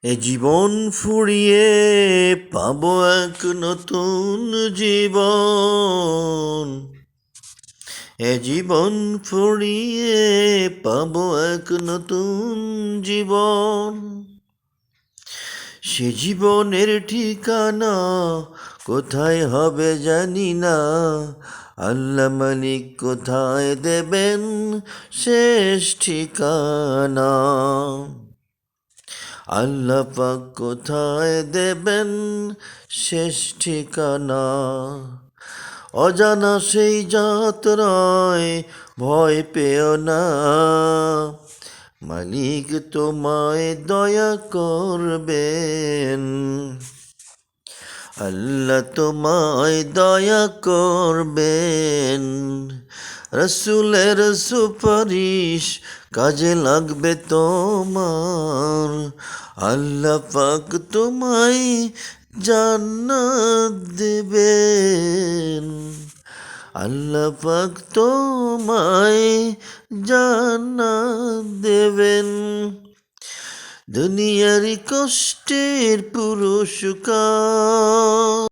এ জীবন ফুরিয়ে পাবো এক নতুন জীবন। এ জীবন ফুরিয়ে পাবো এক নতুন জীবন। সে জীবনের ঠিকানা কোথায় হবে জানি না। আল্লাহ মালিক কোথায় দেবেন শেষ ঠিকানা। আল্লাহ পাক কোথায় দেবেন শেষ ঠিকানা। অজানা সেই যাত্রায় ভয় পেও না, মালিক তোমায় দয়া করবেন। আল্লাহ তোমায় দয়া করবেন। রসুলের সুপারিশ কাজে লাগবে তোমার। আল্লাহ পাক তোমায় জান্নাত দেবেন। আল্লাহ পাক তোমায় জান্নাত দেবেন। দুনিয়ার কষ্টের পুরস্কার